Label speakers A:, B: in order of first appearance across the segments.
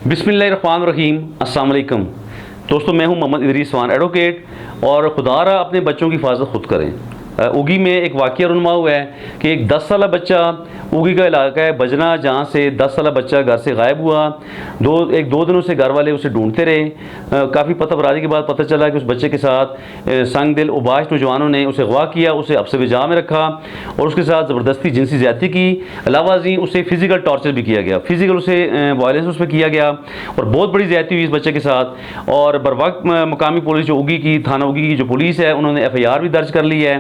A: बिस्मिल्लाहिर्रहमानिर्रहीम। अस्सलाम वालेकुम दोस्तों, मैं हूं मोहम्मद इदरीस वान एडवोकेट। और खुदारा अपने बच्चों की हिफाजत खुद करें। उगी में एक वाक़या रुनमा हुआ है कि एक 10 साला बच्चा, उगी का इलाका है बजना, जहाँ से 10 साला बच्चा घर से गायब हुआ। दो दिनों से घर वाले उसे ढूंढते रहे। काफ़ी पताबराजी के बाद पता चला कि उस बच्चे के साथ संग दिल उबाश नौजवानों ने उसे अगवा किया, उसे हब्स विजा में रखा और उसके साथ ज़बरदस्ती जिनसी ज़्यादती की। अलावा जी उसे फ़िज़िकल टॉर्चर भी किया गया, फ़िज़िकल उसे वायलेंस उस पर किया गया और बहुत बड़ी ज़्यादती हुई इस बच्चे के साथ। और बर वक्त मकामी पुलिस जो उगी की, थाना उगी की जो पुलिस है, उन्होंने FIR भी दर्ज कर ली है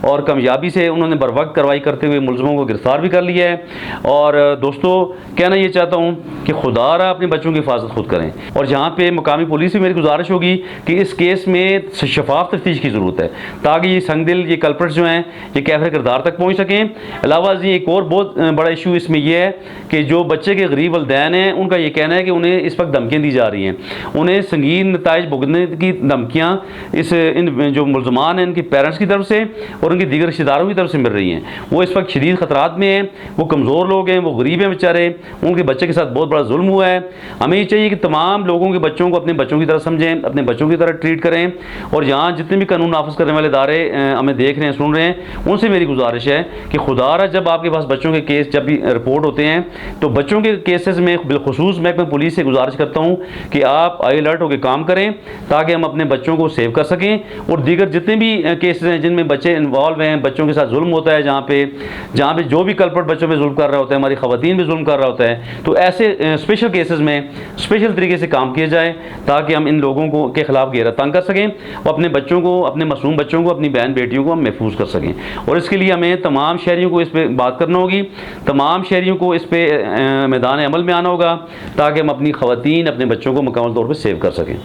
A: और कामयाबी से उन्होंने बर वक्त कार्रवाई करते हुए मुलज़मों को गिरफ़्तार भी कर लिया है। और दोस्तों, कहना ये चाहता हूँ कि खुदारा अपने बच्चों की हिफाजत खुद करें। और जहाँ पे मकामी पुलिस से मेरी गुजारिश होगी कि इस केस में शफाफ तफ्तीश की ज़रूरत है ताकि ये संगदिल, ये कल्प्रिट्स जो हैं, ये कैफर किरदार तक पहुँच सकें। अलावा जी एक और बहुत बड़ा इशू इसमें यह है कि जो बच्चे के गरीब वलदैन हैं, उनका ये कहना है कि उन्हें इस वक्त धमकियाँ दी जा रही हैं, उन्हें संगीन नताइज भुगतने की धमकियाँ इन जो मुलजमान हैं इनके पेरेंट्स की तरफ से और उनके दीगर रिश्तेदारों की तरफ से मिल रही हैं। वो इस वक्त शदीद ख़तरात में हैं, वो कमज़ोर लोग हैं, वो गरीब हैं बेचारे, उनके बच्चे के साथ बहुत बड़ा जुल्म हुआ है। हमें ये चाहिए कि तमाम लोगों के बच्चों को अपने बच्चों की तरह समझें, अपने बच्चों की तरह ट्रीट करें। और यहाँ जितने भी कानून नाफिज करने वाले इदारे हमें देख रहे हैं, सुन रहे हैं, उनसे मेरी गुजारिश है कि खुदारा जब आपके पास बच्चों के केस जब भी रिपोर्ट होते हैं तो बच्चों के केसेस में बिलखुसूस मैं अपने पुलिस से गुजारिश करता हूँ कि आप आई अलर्ट होकर काम करें ताकि हम अपने बच्चों को सेव कर सकें। और दीगर जितने भी केसेस हैं जिनमें बच्चे इन्वॉल्व हैं, बच्चों के साथ जुल्म होता है, जहाँ पे जो भी कल्प्रिट बच्चों पे जुल्म कर रहा होता है, हमारी ख़वातीन पे जुल्म कर रहा होता है, तो ऐसे स्पेशल केसेस में स्पेशल तरीके से काम किया जाए ताकि हम इन लोगों को के ख़िलाफ़ घेरा तंग कर सकें और अपने बच्चों को, अपने मासूम बच्चों को, अपनी बहन बेटियों को हम महफूज कर सकें। और इसके लिए हमें तमाम शहरियों को इस पर बात करना होगी, तमाम शहरियों को इस पर मैदान अमल में आना होगा ताकि हम अपनी ख़वातीन, अपने बच्चों को मुकम्मल तौर पर सेव कर सकें।